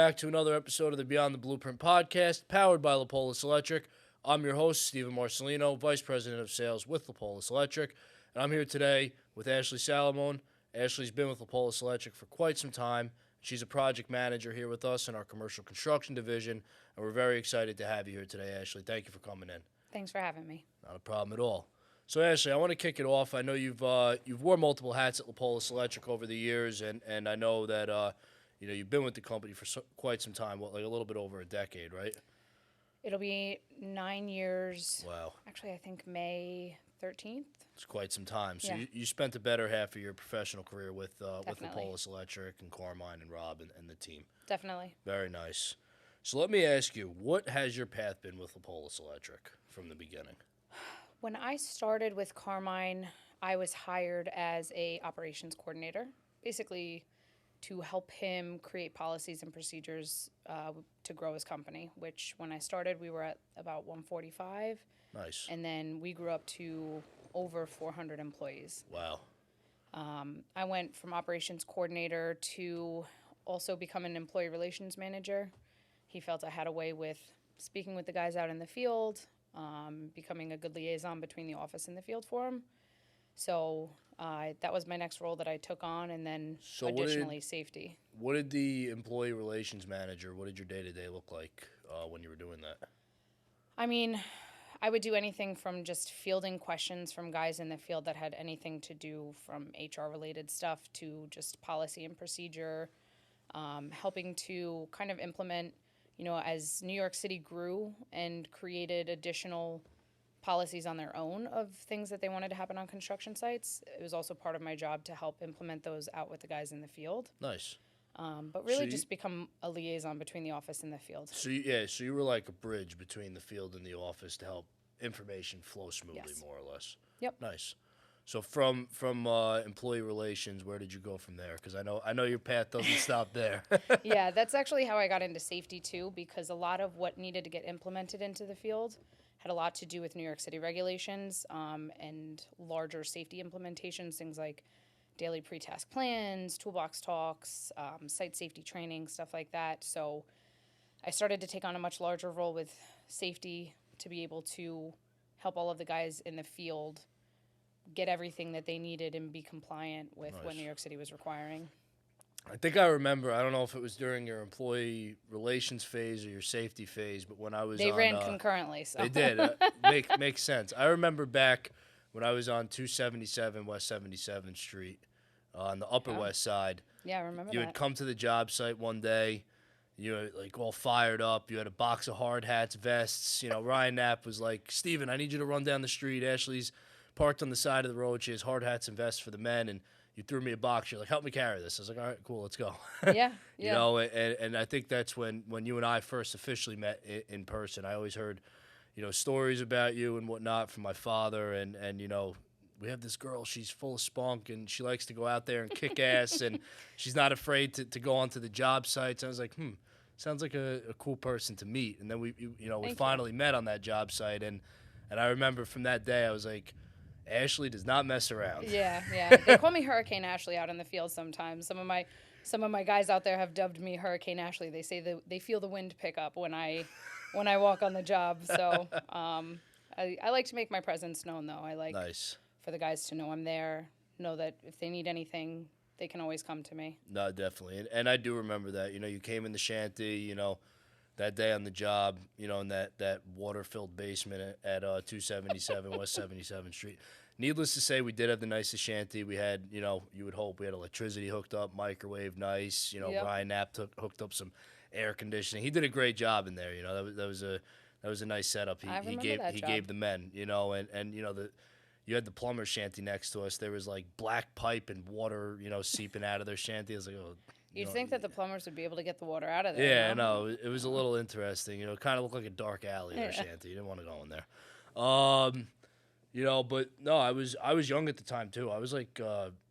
back to another episode of the Beyond the Blueprint podcast, powered by Lapolis Electric. I'm your host, Steven Marcelino, Vice President of Sales with Lapolis Electric, and I'm here today with Ashley Salamone. Ashley's been with Lapolis Electric for quite some time. She's a project manager here with us in our commercial construction division, and we're very excited to have you here today, Ashley. Thank you for coming in. Thanks for having me. Not a problem at all. So, Ashley, I want to kick it off. I know you've worn multiple hats at Lapolis Electric over the years, and I know that you've been with the company for quite some time, like a little bit over a decade, right? It'll be 9 years. Wow. Actually, I think May 13th. It's quite some time. So Yeah. you spent the better half of your professional career with Definitely. Lapolis Electric and Carmine and Rob and the team. Definitely. Very nice. So let me ask you, what has your path been with Lapolis Electric from the beginning? When I started with Carmine, I was hired as a operations coordinator, basically to help him create policies and procedures to grow his company, which when I started, we were at about 145. Nice. And then we grew up to over 400 employees. Wow. I went from operations coordinator to also become an employee relations manager. He felt I had a way with speaking with the guys out in the field, becoming a good liaison between the office and the field for him. So that was my next role that I took on, and then additionally safety. What did the employee relations manager, what did your day-to-day look like when you were doing that? I mean, I would do anything from just fielding questions from guys in the field that had anything to do from HR-related stuff to just policy and procedure, helping to kind of implement, as New York City grew and created additional policies on their own of things that they wanted to happen on construction sites. It was also part of my job to help implement those out with the guys in the field. Nice. But really just become a liaison between the office and the field. So you were like a bridge between the field and the office to help information flow smoothly, Yes. more or less. Yep. Nice. So from employee relations, where did you go from there? Because I know your path doesn't stop there. Yeah, that's actually how I got into safety too, because a lot of what needed to get implemented into the field had a lot to do with New York City regulations and larger safety implementations, things like daily pre-task plans, toolbox talks, site safety training, stuff like that. So I started to take on a much larger role with safety to be able to help all of the guys in the field get everything that they needed and be compliant with what New York City was requiring. I think I remember, I don't know if it was during your employee relations phase or your safety phase, but when I was They ran concurrently. So. They did. Makes sense. I remember back when I was on 277 West 77th Street on the Upper West Side. Yeah, I remember You that. would come to the job site one day, you were like all fired up. You had a box of hard hats, vests. Ryan Knapp was like, "Steven, I need you to run down the street. Ashley's parked on the side of the road. She has hard hats and vests for the men." And you threw me a box. You're like, "Help me carry this." I was like, "All right, cool, let's go." Yeah. And I think that's when you and I first officially met in person. I always heard, stories about you and whatnot from my father, and we have this girl, she's full of spunk, and she likes to go out there and kick ass, and she's not afraid to go onto the job sites. I was like, sounds like a cool person to meet. And then we finally met on that job site, and I remember from that day, I was like, Ashley does not mess around. Yeah. They call me Hurricane Ashley out in the field sometimes. Some of my guys out there have dubbed me Hurricane Ashley. They say they feel the wind pick up when I walk on the job. So I like to make my presence known, though. I like for the guys to know I'm there, know that if they need anything, they can always come to me. No, definitely. And I do remember that. You came in the shanty, that day on the job, in that water-filled basement at 277 West 77th Street. Needless to say, we did have the nicest shanty. We had, you would hope, we had electricity hooked up, microwave nice. Yep. Ryan Knapp hooked up some air conditioning. He did a great job in there. That was a nice setup. He gave the men. And you had the plumber's shanty next to us. There was like black pipe and water, seeping out of their shanty. I was like, oh. You'd think that the plumbers would be able to get the water out of there. Yeah, no, it was a little interesting. It kind of looked like a dark alley, their shanty. You didn't want to go in there. But no, I was young at the time too. I was like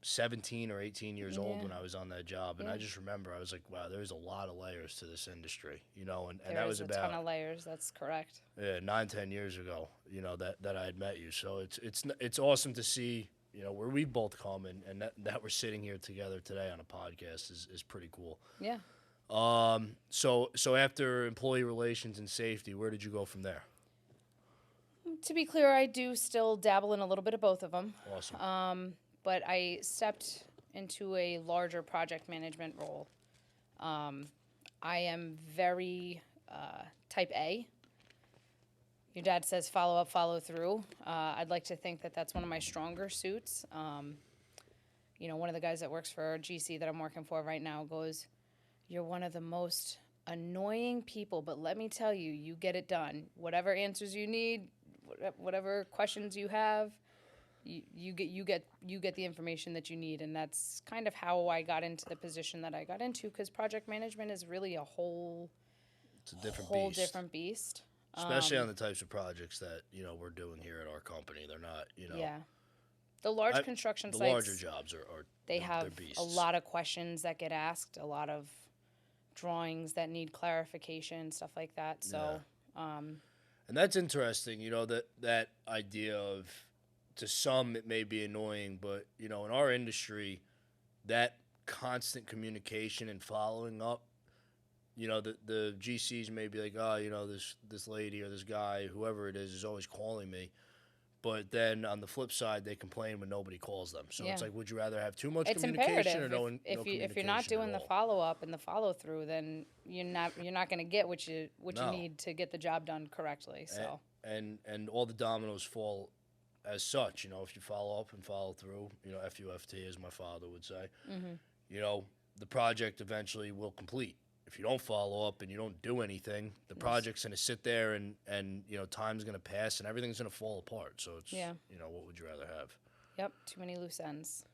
17 or 18 years old when I was on that job, and I just remember I was like, wow, there's a lot of layers to this industry, and that was about a ton of layers. That's correct. Yeah, 9-10 years ago, that I had met you. So it's awesome to see, where we both come and that we're sitting here together today on a podcast is pretty cool. Yeah. So after employee relations and safety, where did you go from there? To be clear, I do still dabble in a little bit of both of them. Awesome. But I stepped into a larger project management role. I am very type A. Your dad says follow up, follow through. I'd like to think that that's one of my stronger suits. One of the guys that works for GC that I'm working for right now goes, "You're one of the most annoying people, but let me tell you, you get it done. Whatever answers you need, whatever questions you have, you get the information that you need." And that's kind of how I got into the position that I got into, because project management is really a It's a different whole beast. different beast. Especially on the types of projects that we're doing here at our company. They're not Yeah, the large I- construction the sites, larger jobs are they they're have beasts. a lot of questions that get asked, a lot of drawings that need clarification, stuff like that. So, And that's interesting, that idea of, to some it may be annoying, but in our industry, that constant communication and following up, the GCs may be like, oh, this lady or this guy, whoever it is always calling me. But then on the flip side, they complain when nobody calls them. So it's Yeah. like, would you rather have too much it's communication imperative. or no, If you're not communication doing at the all? follow up and the follow through, then you're not going to get what you No. need to get the job done correctly. So And all the dominoes fall as such. If you follow up and follow through, FUFT, as my father would say, the project eventually will complete. If you don't follow up and you don't do anything, the project's going to sit there and time's going to pass and everything's going to fall apart. So it's, Yeah. What would you rather have? Yep, too many loose ends.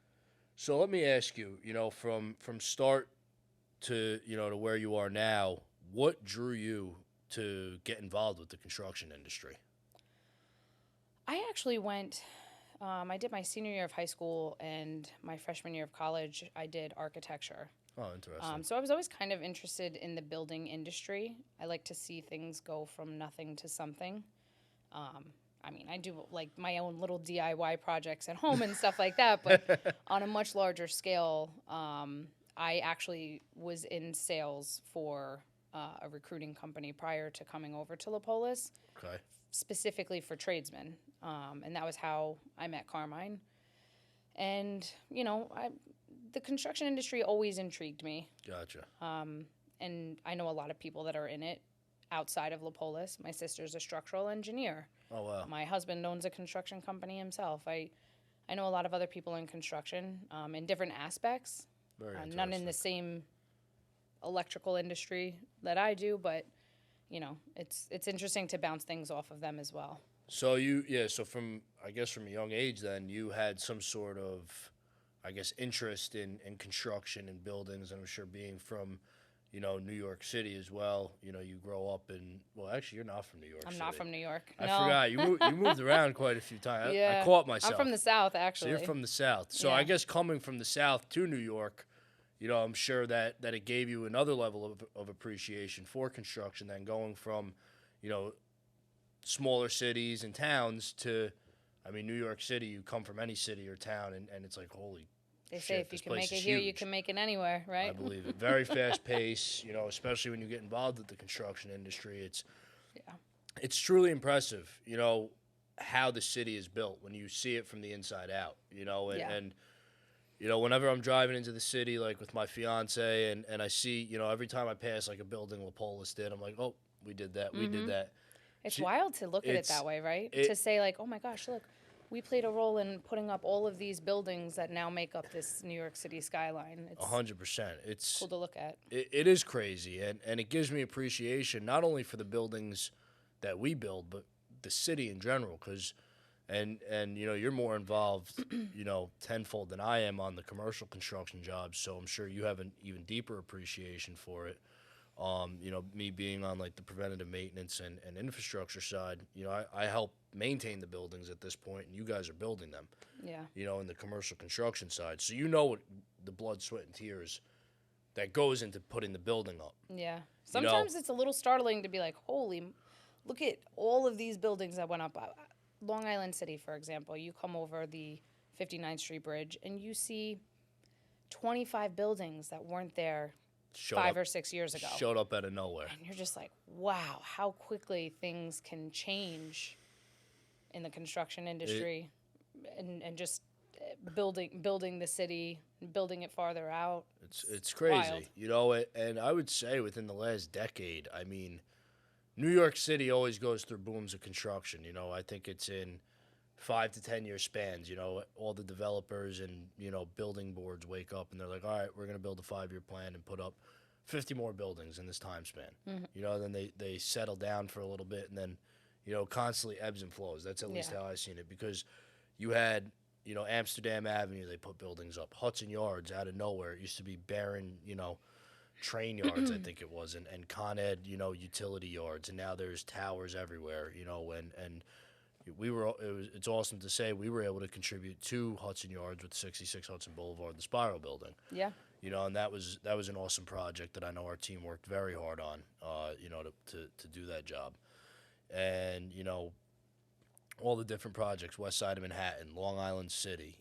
So let me ask you, from start to, to where you are now, what drew you to get involved with the construction industry? I actually went. I did my senior year of high school and my freshman year of college. I did architecture. Oh, interesting. So I was always kind of interested in the building industry. I like to see things go from nothing to something. I do like my own little DIY projects at home and stuff like that, but on a much larger scale, I actually was in sales for a recruiting company prior to coming over to Lepolis, Okay. specifically for tradesmen. And that was how I met Carmine. And, the construction industry always intrigued me. Gotcha. And I know a lot of people that are in it outside of Lepolis. My sister's a structural engineer. Oh, wow. My husband owns a construction company himself. I know a lot of other people in construction in different aspects. Very interesting. None in the same electrical industry that I do, but it's interesting to bounce things off of them as well. So so from a young age then, you had some sort of, interest in construction and buildings, and I'm sure being from, New York City as well, you grow up in, well, actually, you're not from New York I'm City. not from New York. I No. forgot. You moved around quite a few times. Yeah. I caught myself. I'm from the South, So actually. you're from the South. So Yeah. I guess coming from the South to New York, I'm sure that it gave you another level of appreciation for construction than going from, smaller cities and towns to, New York City. You come from any city or town, and it's like, holy They shit, say if you this can place make it is here, you huge. can make it anywhere, right? I believe it. Very fast pace, especially when you get involved with the construction industry. It's truly impressive, how the city is built when you see it from the inside out, and whenever I'm driving into the city, like with my fiance, and I see, every time I pass like a building Lepolis did, I'm like, oh, we did that, we did that. It's wild to look at it it's- that way, right? it- To say like, oh my gosh, look, we played a role in putting up all of these buildings that now make up this New York City skyline. It's 100%. It's cool to look at. it is crazy, and it gives me appreciation not only for the buildings that we build, but the city in general. Because, and you're more involved, tenfold than I am on the commercial construction jobs. So I'm sure you have an even deeper appreciation for it. Me being on like the preventative maintenance and infrastructure side, I help maintain the buildings at this point, and you guys are building them. Yeah. In the commercial construction side. So what the blood, sweat, and tears that goes into putting the building up. Yeah. Sometimes it's a little startling to be like, holy, look at all of these buildings that went up. Long Island City, for example, you come over the 59th Street Bridge and you see 25 buildings that weren't there showed 5 or 6 years ago. Showed up out of nowhere. And you're just like, wow, how quickly things can change in the construction industry, and just building the city, building it farther out. It's crazy, wild. you know. And I would say within the last decade, I mean, New York City always goes through booms of construction. You know, I think it's in 5 to 10 year spans. You know, all the developers and building boards wake up and they're like, all right, we're going to build a 5-year plan and put up 50 more buildings in this time span. You know, then they settle down for a little bit and then constantly ebbs and flows. That's at least how I've seen it, because you had Amsterdam Avenue, they put buildings up. Hudson Yards, out of nowhere, it used to be barren, train yards, I think it was, and Con Ed, utility yards, and now there's towers everywhere, and it's awesome to say we were able to contribute to Hudson Yards with 66 Hudson Boulevard, the Spiral Building. Yeah. And that was an awesome project that I know our team worked very hard on, to do that job. And, all the different projects, West Side of Manhattan, Long Island City,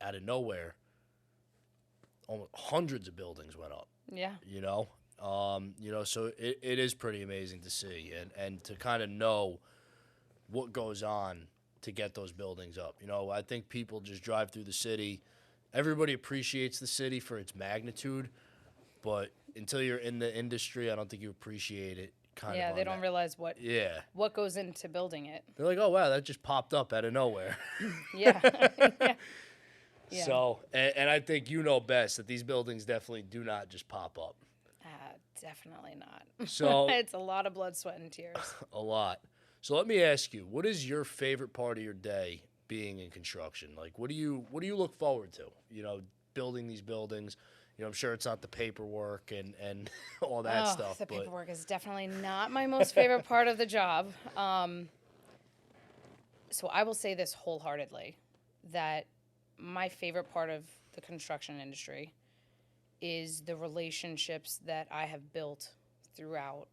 out of nowhere, almost hundreds of buildings went up. Yeah. So it is pretty amazing to see and to kind of know what goes on to get those buildings up. I think people just drive through the city. Everybody appreciates the city for its magnitude, but until you're in the industry, I don't think you appreciate it. Yeah, they don't realize what goes into building it. They're like, oh, wow, that just popped up out of nowhere. Yeah. Yeah. So, and I think you know best that these buildings definitely do not just pop up. Definitely not. So it's a lot of blood, sweat, and tears. A lot. So let me ask you, what is your favorite part of your day being in construction? Like, what do you look forward to? Building these buildings. I'm sure it's not the paperwork and all that stuff. The paperwork is definitely not my most favorite part of the job. So I will say this wholeheartedly, that my favorite part of the construction industry is the relationships that I have built throughout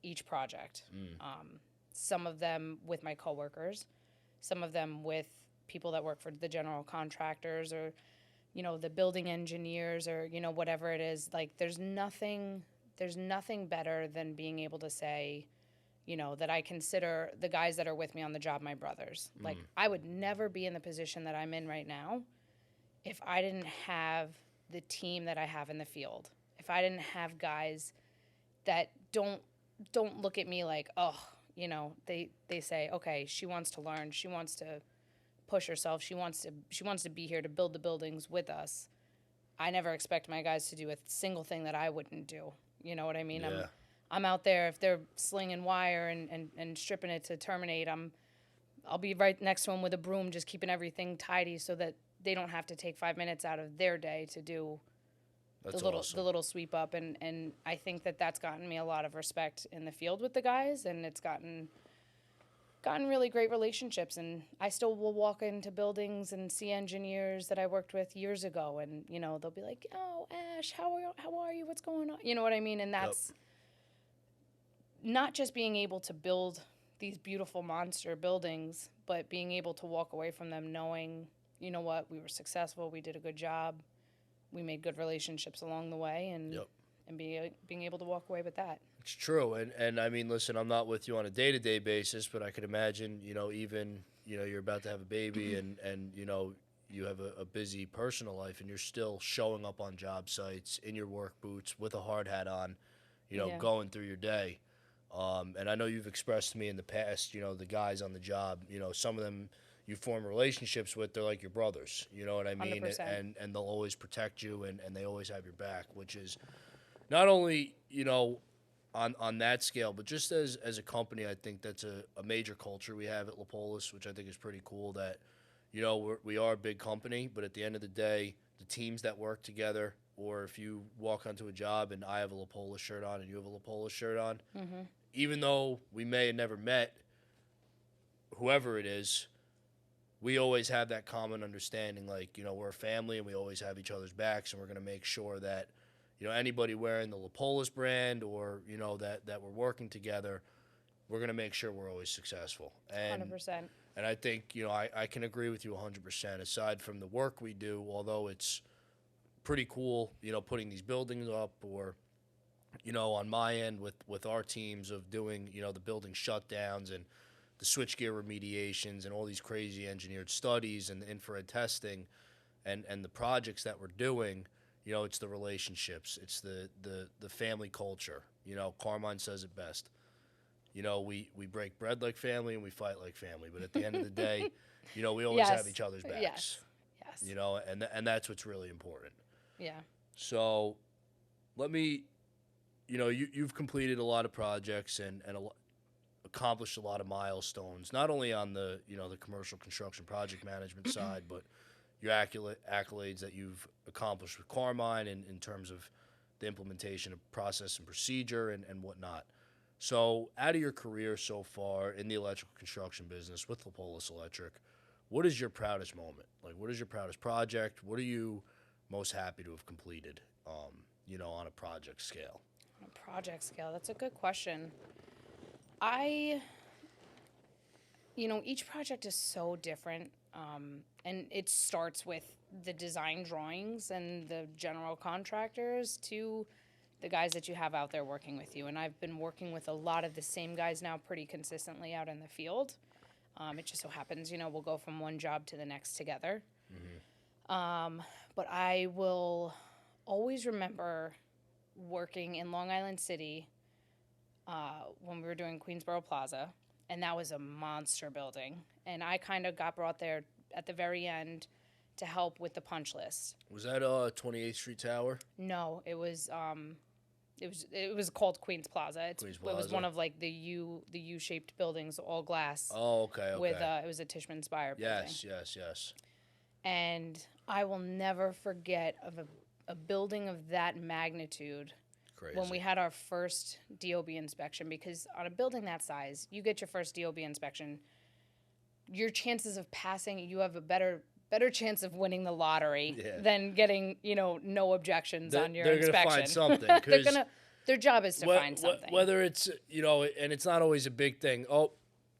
each project. Some of them with my coworkers, some of them with people that work for the general contractors or the building engineers or, whatever it is. Like, there's nothing better than being able to say, that I consider the guys that are with me on the job my brothers. Like, I would never be in the position that I'm in right now if I didn't have the team that I have in the field. If I didn't have guys that don't look at me like, oh, they say, okay, she wants to learn, she wants to push herself. She wants to be here to build the buildings with us. I never expect my guys to do a single thing that I wouldn't do. You know what I mean? Yeah. I'm out there. If they're slinging wire and stripping it to terminate, I'll be right next to them with a broom, just keeping everything tidy so that they don't have to take 5 minutes out of their day to do the little sweep up. And I think that's gotten me a lot of respect in the field with the guys, and it's gotten really great relationships. And I still will walk into buildings and see engineers that I worked with years ago, and they'll be like, oh, Ash, how are you, what's going on, you know what I mean? And that's not just being able to build these beautiful monster buildings, but being able to walk away from them knowing, we were successful, we did a good job, we made good relationships along the way, and being able to walk away with that. It's true, and I mean, listen, I'm not with you on a day-to-day basis, but I could imagine, even, you're about to have a baby and you have a busy personal life, and you're still showing up on job sites in your work boots with a hard hat on, going through your day. And I know you've expressed to me in the past, the guys on the job, some of them you form relationships with, they're like your brothers, you know what I mean? 100%. And they'll always protect you, and they always have your back, which is not only, on that scale, but just as a company, I think that's a major culture we have at Lapolis, which I think is pretty cool that, we are a big company, but at the end of the day, the teams that work together, or if you walk onto a job and I have a Lapolis shirt on and you have a Lapolis shirt on, even though we may have never met, whoever it is, we always have that common understanding, like, we're a family and we always have each other's backs, and we're going to make sure that, anybody wearing the Lapolis brand or, that we're working together, we're going to make sure we're always successful. And 100%. And I think, I can agree with you 100%. Aside from the work we do, although it's pretty cool, putting these buildings up, or, on my end with our teams of doing, the building shutdowns and the switchgear remediations and all these crazy engineered studies and the infrared testing and the projects that we're doing, it's the relationships, it's the family culture. Carmine says it best. We break bread like family and we fight like family, but at the end of the day, we always have each other's backs. Yes. Yes. And that's what's really important. Yeah. So let me, you've completed a lot of projects and accomplished a lot of milestones, not only on the, the commercial construction project management side, but your accolades that you've accomplished with Carmine in terms of the implementation of process and procedure and whatnot. So out of your career so far in the electrical construction business with Lapolis Electric, what is your proudest moment? Like, what is your proudest project? What are you most happy to have completed, on a project scale? On a project scale, that's a good question. Each project is so different, and it starts with the design drawings and the general contractors to the guys that you have out there working with you. And I've been working with a lot of the same guys now pretty consistently out in the field. It just so happens, we'll go from one job to the next together. Mm-hmm. But I will always remember working in Long Island City when we were doing Queensboro Plaza, and that was a monster building. And I kind of got brought there at the very end to help with the punch list. Was that 28th Street Tower? No, it was called Queens Plaza. Queens Plaza. It was one of like the U-shaped buildings, all glass. Oh, okay. With it was a Tishman Speyer building. Yes. And I will never forget of a building of that magnitude. Crazy. When we had our first DOB inspection, because on a building that size, you get your first DOB inspection, your chances of passing, you have a better chance of winning the lottery than getting, no objections on your inspection. They're going to find something. Their job is to find something. Whether it's, and it's not always a big thing. Oh,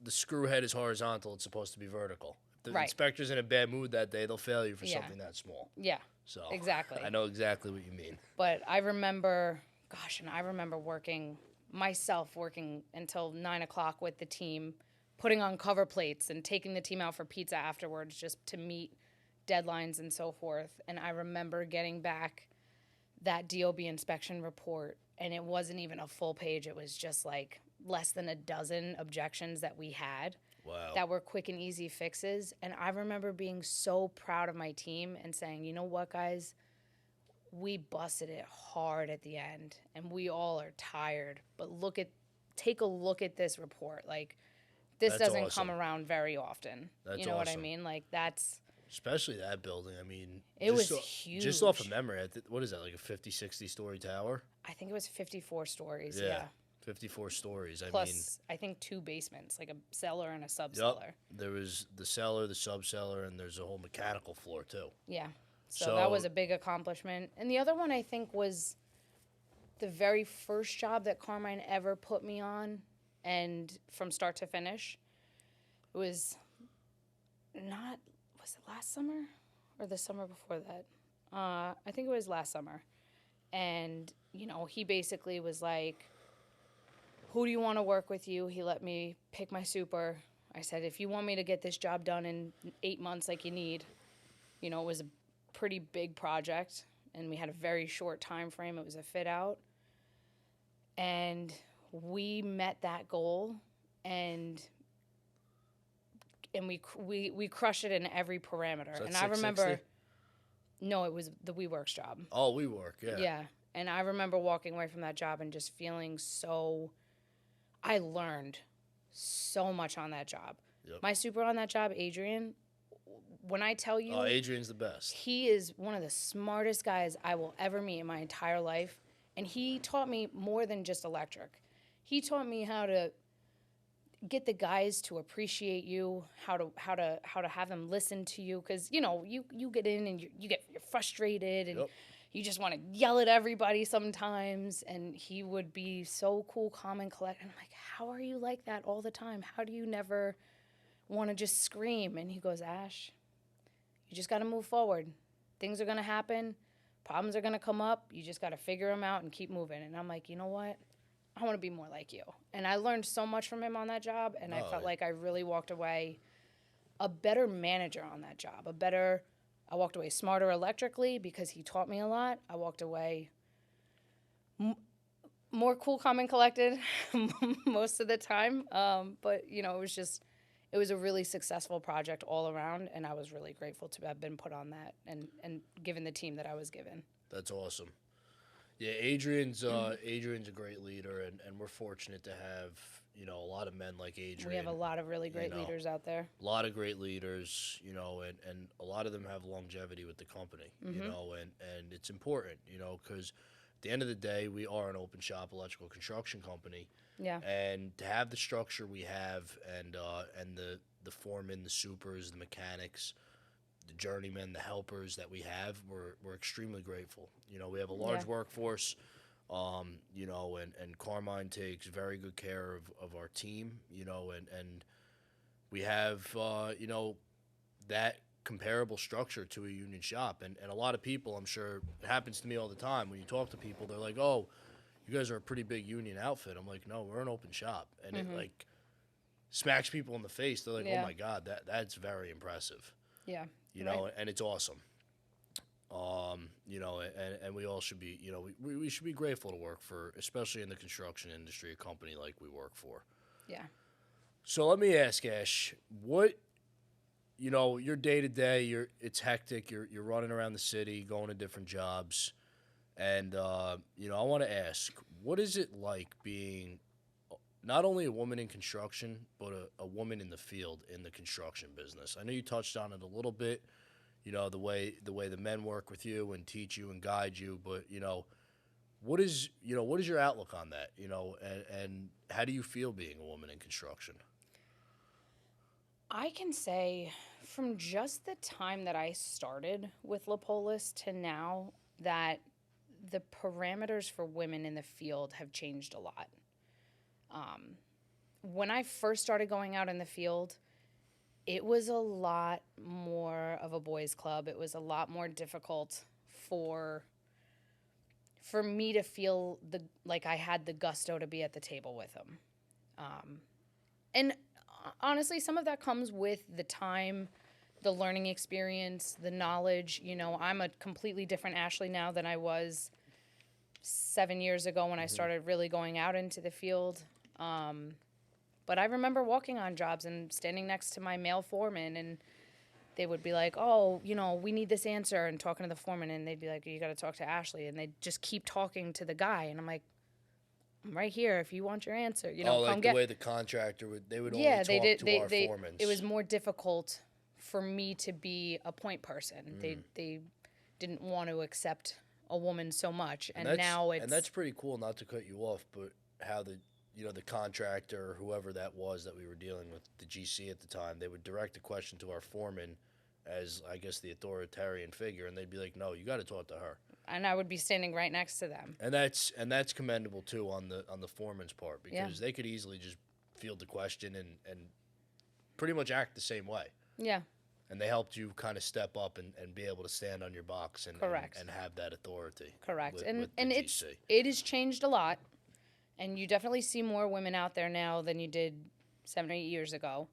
the screw head is horizontal. It's supposed to be vertical. If the inspector's in a bad mood that day, they'll fail you for something that small. Yeah, so exactly. I know exactly what you mean. But I remember working until 9 o'clock with the team, putting on cover plates and taking the team out for pizza afterwards just to meet deadlines and so forth. And I remember getting back that DOB inspection report, and it wasn't even a full page. It was just like less than a dozen objections that we had. Wow. That were quick and easy fixes. And I remember being so proud of my team and saying, you know what, guys? We busted it hard at the end, and we all are tired. But take a look at this report. Like, this doesn't come around very often. That's you know what I awesome. mean? Like, that's... Especially that building. I mean... It was huge. Just off of memory, what is that, like a 50, 60-story tower? I think it was 54 stories, yeah. 54 stories. Plus, I think 2 basements, like a cellar and a sub-cellar. Yep. There was the cellar, the sub-cellar, and there's a whole mechanical floor, too. Yeah. So that was a big accomplishment. And the other one, I think, was the very first job that Carmine ever put me on, and from start to finish. It was was it last summer or the summer before that? I think it was last summer. And, he basically was like, who do you want to work with you? He let me pick my super. I said, if you want me to get this job done in 8 months like you need, it was a pretty big project, and we had a very short time frame. It was a fit out, and we met that goal, and we crushed it in every parameter. And I remember, no, it was the WeWorks job. Oh, WeWork, yeah. Yeah, and I remember walking away from that job and just feeling I learned so much on that job. Yep. My super on that job, Adrian, when I tell you... Oh, Adrian's the best. He is one of the smartest guys I will ever meet in my entire life. And he taught me more than just electric. He taught me how to get the guys to appreciate you, how to have them listen to you. Because, you get in and you're frustrated and you just want to yell at everybody sometimes. And he would be so cool, calm, and collected. And I'm like, how are you like that all the time? How do you never want to just scream? And he goes, Ash, you just got to move forward. Things are going to happen, Problems are going to come up. You just got to figure them out and keep moving. And I'm like, you know what? I want to be more like you. And I learned so much from him on that job. And I felt like I really walked away a better manager on that job. I walked away smarter electrically because he taught me a lot. I walked away more cool, calm, and collected most of the time. But, it was a really successful project all around, and I was really grateful to have been put on that and given the team that I was given. That's awesome. Yeah, Adrian's a great leader, and we're fortunate to have, a lot of men like Adrian. We have a lot of really great leaders out there. A lot of great leaders, and a lot of them have longevity with the company, and it's important, because at the end of the day, we are an open shop electrical construction company. Yeah. And to have the structure we have and the foremen, the supers, the mechanics, the journeymen, the helpers that we have, we're extremely grateful. We have a large workforce, and Carmine takes very good care of our team, and we have, that comparable structure to a union shop. And a lot of people, I'm sure, it happens to me all the time, when you talk to people, they're like, oh, you guys are a pretty big union outfit. I'm like, no, we're an open shop. And it, like, smacks people in the face. They're like, oh, my God, that's very impressive. Yeah. And it's awesome. And we all should be, we should be grateful to work for, especially in the construction industry, a company like we work for. Yeah. So let me ask, Ash, what, your day-to-day, it's hectic. You're running around the city, going to different jobs. And, I want to ask, what is it like being not only a woman in construction, but a woman in the field in the construction business? I know you touched on it a little bit, the way the men work with you and teach you and guide you, but, what is your outlook on that, and how do you feel being a woman in construction? I can say from just the time that I started with Lapolis to now that the parameters for women in the field have changed a lot. When I first started going out in the field, it was a lot more of a boys' club. It was a lot more difficult for me to feel like I had the gusto to be at the table with them. And honestly, some of that comes with the time, the learning experience, the knowledge. I'm a completely different Ashley now than I was 7 years ago when I started really going out into the field. But I remember walking on jobs and standing next to my male foreman, and they would be like, oh, we need this answer, and talking to the foreman, and they'd be like, you got to talk to Ashley, and they'd just keep talking to the guy, and I'm like, I'm right here if you want your answer. Like the way the contractor they would only talk to our foremen. It was more difficult for me to be a point person. They didn't want to accept a woman so much, and now it's... And that's pretty cool, not to cut you off, but how the contractor, or whoever that was that we were dealing with, the GC at the time, they would direct a question to our foreman as, I guess, the authoritarian figure, and they'd be like, no, you got to talk to her. And I would be standing right next to them. And that's commendable, too, on the foreman's part, because they could easily just field the question and pretty much act the same way. Yeah. And they helped you kind of step up and be able to stand on your box and have that authority. Correct. With and the GC. it has changed a lot. And you definitely see more women out there now than you did 7 or 8 years ago.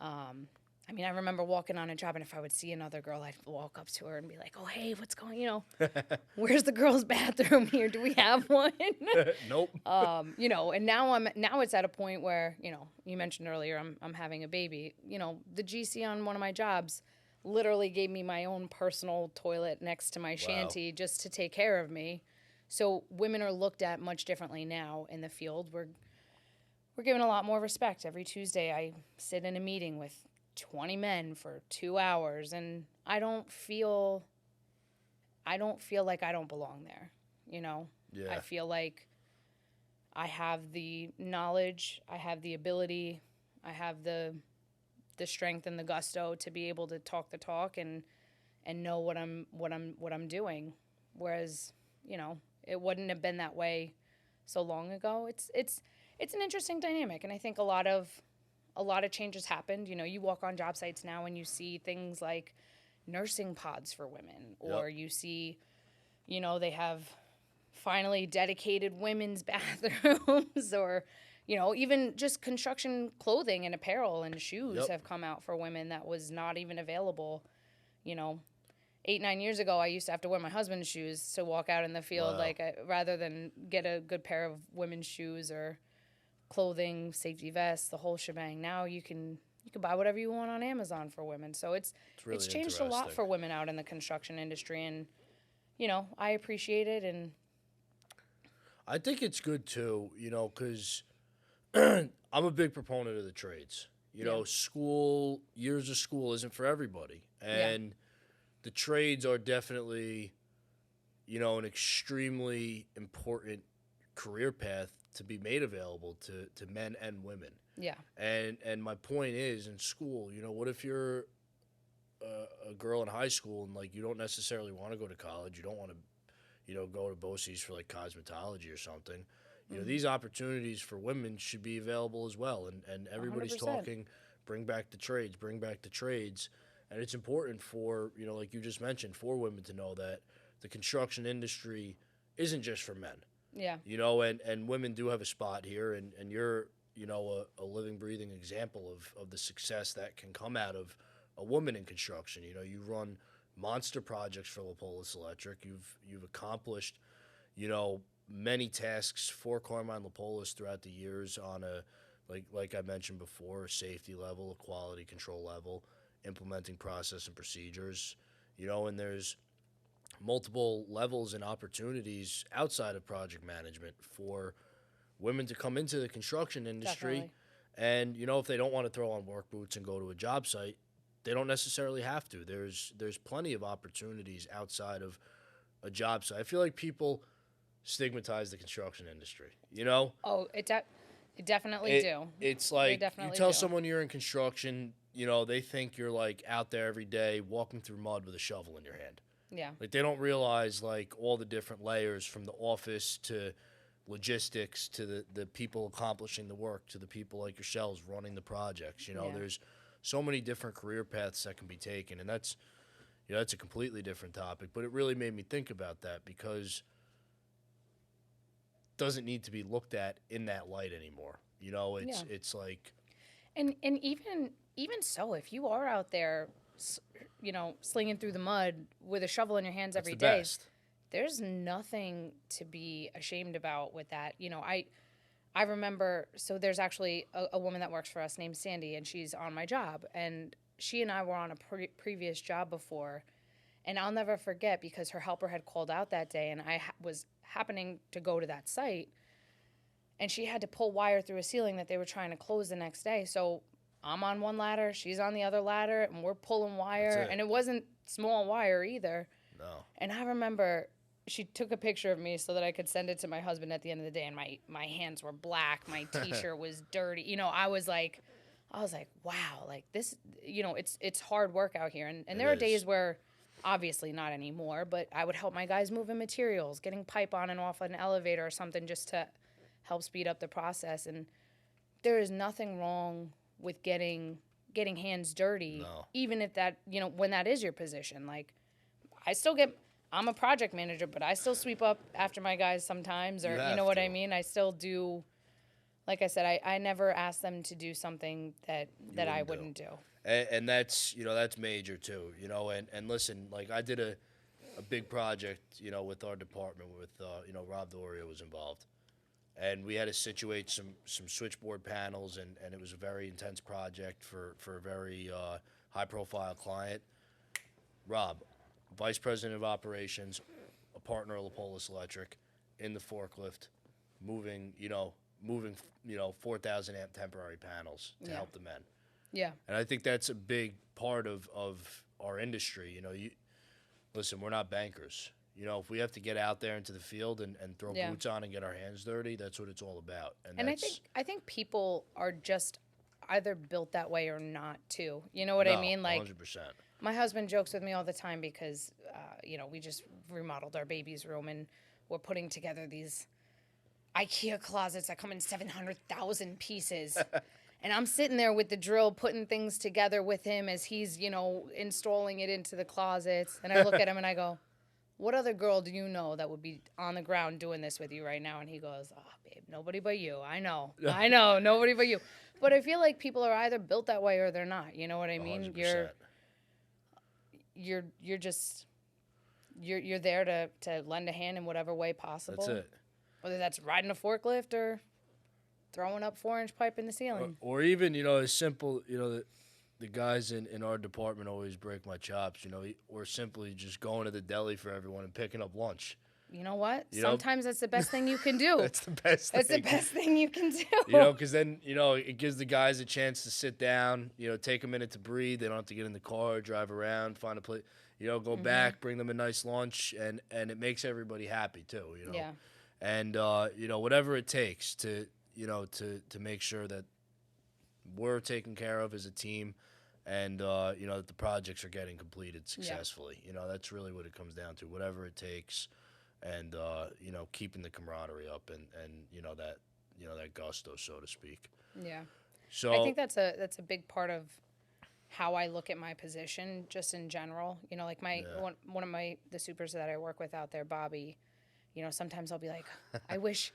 I remember walking on a job, and if I would see another girl, I'd walk up to her and be like, oh, hey, what's going, where's the girls' bathroom here? Do we have one? Nope. And now it's at a point where, you mentioned earlier, I'm having a baby. The GC on one of my jobs literally gave me my own personal toilet next to my shanty just to take care of me. So women are looked at much differently now in the field. We're given a lot more respect. Every Tuesday I sit in a meeting with 20 men for 2 hours, and I don't feel like I don't belong there, Yeah. I feel like I have the knowledge, I have the ability, I have the strength and the gusto to be able to talk the talk and know what I'm doing. Whereas, it wouldn't have been that way so long ago. It's an interesting dynamic, and I think a lot of changes happened. You walk on job sites now and you see things like nursing pods for women, or you see you know, they have finally dedicated women's bathrooms or, you know, even just construction clothing and apparel and shoes Yep. have come out for women that was not even available, you know. 8-9 years ago, I used to have to wear my husband's shoes to walk out in the field, Wow. rather than get a good pair of women's shoes or clothing, safety vests, the whole shebang. Now you can buy whatever you want on Amazon for women. So It's really it's changed a lot interesting. for women out in the construction industry, and you know, I appreciate it. And I think it's good too, you know, because I'm a big proponent of the trades. You know, years of school isn't for everybody. And the trades are definitely, you know, an extremely important career path to be made available to men and women. yeah, And my point is, in school, you know, what if you're a girl in high school and like you don't necessarily want to go to college, you don't want to, you know, go to BOCES for like cosmetology or something. You know, these opportunities for women should be available as well. And everybody's 100%. talking, bring back the trades, bring back the trades. And it's important for, you know, like you just mentioned, for women to know that the construction industry isn't just for men. yeah, You know, and women do have a spot here, and you're, you know, a living, breathing example of the success that can come out of a woman in construction. You know, you run monster projects for Lapolis Electric. You've accomplished, you know, many tasks for Carmine Lapolis throughout the years on a, like I mentioned before, a safety level, a quality control level, implementing process and procedures. You know, and there's multiple levels and opportunities outside of project management for women to come into the construction industry. definitely. And you know, if they don't want to throw on work boots and go to a job site, they don't necessarily have to. There's plenty of opportunities outside of a job site. I feel like people stigmatize the construction industry. You know, Oh, it definitely do. it's like you definitely tell do. someone you're in construction, you know, they think you're like out there every day walking through mud with a shovel in your hand. Yeah, Like they don't realize like all the different layers from the office to logistics to the people accomplishing the work to the people like yourselves running the projects. You know, Yeah. there's so many different career paths that can be taken, and that's, you know, that's a completely different topic. But it really made me think about that because it doesn't need to be looked at in that light anymore. You know, it's like and even so, if you are out there, you know, slinging through the mud with a shovel in your hands it's every the day, best. there's nothing to be ashamed about with that. You know, I remember, so there's actually a woman that works for us named Sandy, and she's on my job, and she and I were on a previous job before, and I'll never forget because her helper had called out that day, and I was happening to go to that site, and she had to pull wire through a ceiling that they were trying to close the next day. So I'm on one ladder, she's on the other ladder, and we're pulling wire, That's it. and it wasn't small wire either. No. And I remember she took a picture of me so that I could send it to my husband at the end of the day, and my hands were black, my t-shirt was dirty. You know, I was like, wow, like this, you know, it's hard work out here. And there are is. days where, obviously not anymore, but I would help my guys moving materials, getting pipe on and off an elevator or something just to help speed up the process. And there is nothing wrong with getting hands dirty, No. even if that, you know, when that is your position. Like, I'm a project manager, but I still sweep up after my guys sometimes, or You you have know what to. I mean? I still do. Like I said, I never ask them to do something that I wouldn't do. And that's, you know, that's major too, you know, and listen, like I did a big project, you know, with our department with, you know, Rob Doria was involved, and we had to situate some switchboard panels, and it was a very intense project for a very high profile client. Rob, vice president of operations, a partner of Lapolis Electric, in the forklift, moving 4,000 amp temporary panels to Yeah. help the men. Yeah, And I think that's a big part of our industry. You know, listen, we're not bankers. You know, if we have to get out there into the field and throw Yeah. boots on and get our hands dirty, that's what it's all about. and I think people are just either built that way or not too. You know what I mean? Like, 100%. my husband jokes with me all the time because, you know, we just remodeled our baby's room and we're putting together these IKEA closets that come in 700,000 pieces. And I'm sitting there with the drill, putting things together with him as he's, you know, installing it into the closets. And I look at him and I go, what other girl do you know that would be on the ground doing this with you right now? And he goes, oh, babe, nobody but you. I know, nobody but you. But I feel like people are either built that way or they're not. You know what I mean? 100%. You're just you're there to lend a hand in whatever way possible. That's it. Whether that's riding a forklift or throwing up 4-inch pipe in the ceiling. Or even, as simple, the guys in our department always break my chops, or simply just going to the deli for everyone and picking up lunch. You know what? Sometimes that's the best thing you can do. That's the best thing. That's the best thing you can do. Because then, it gives the guys a chance to sit down, take a minute to breathe. They don't have to get in the car, drive around, find a place, go back, bring them a nice lunch, and it makes everybody happy too, Yeah. And, whatever it takes to make sure that we're taken care of as a team and, that the projects are getting completed successfully. Yeah. That's really what it comes down to, whatever it takes. And, keeping the camaraderie up and that gusto, so to speak. Yeah. So I think that's a big part of how I look at my position just in general. Like one of the supers that I work with out there, Bobby, sometimes I'll be like, I wish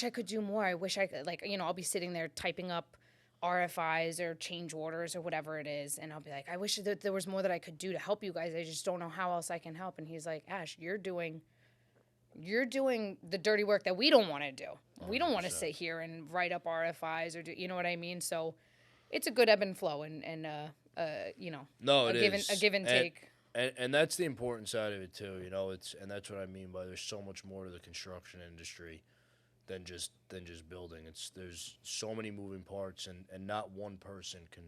I could do more. I wish I could, I'll be sitting there typing up RFIs or change orders or whatever it is. And I'll be like, I wish that there was more that I could do to help you guys. I just don't know how else I can help. And he's like, Ash, you're doing the dirty work that we don't want to do. 100%. We don't want to sit here and write up RFIs or do, you know what I mean? So it's a good ebb and flow and a give and take. And that's the important side of it too, and that's what I mean by there's so much more to the construction industry than just building. There's so many moving parts and not one person can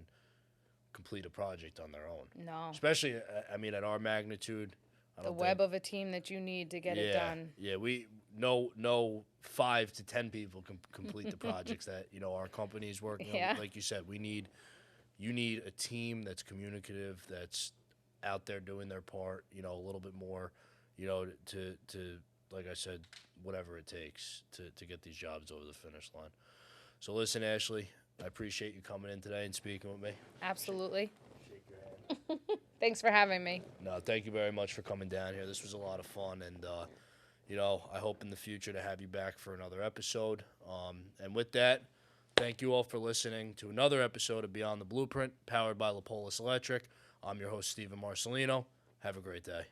complete a project on their own. No. Especially at our magnitude. The web of a team that you need to get it done. Yeah, we no 5 to 10 people can complete the projects that our company is working on. Like you said, you need a team that's communicative, that's out there doing their part. A little bit more, to like I said, whatever it takes to get these jobs over the finish line. So listen, Ashley, I appreciate you coming in today and speaking with me. Absolutely. Shake your hand. Thanks for having me. No, thank you very much for coming down here. This was a lot of fun, and I hope in the future to have you back for another episode. And with that, thank you all for listening to another episode of Beyond the Blueprint, powered by Lapolis Electric. I'm your host, Steven Marcelino. Have a great day.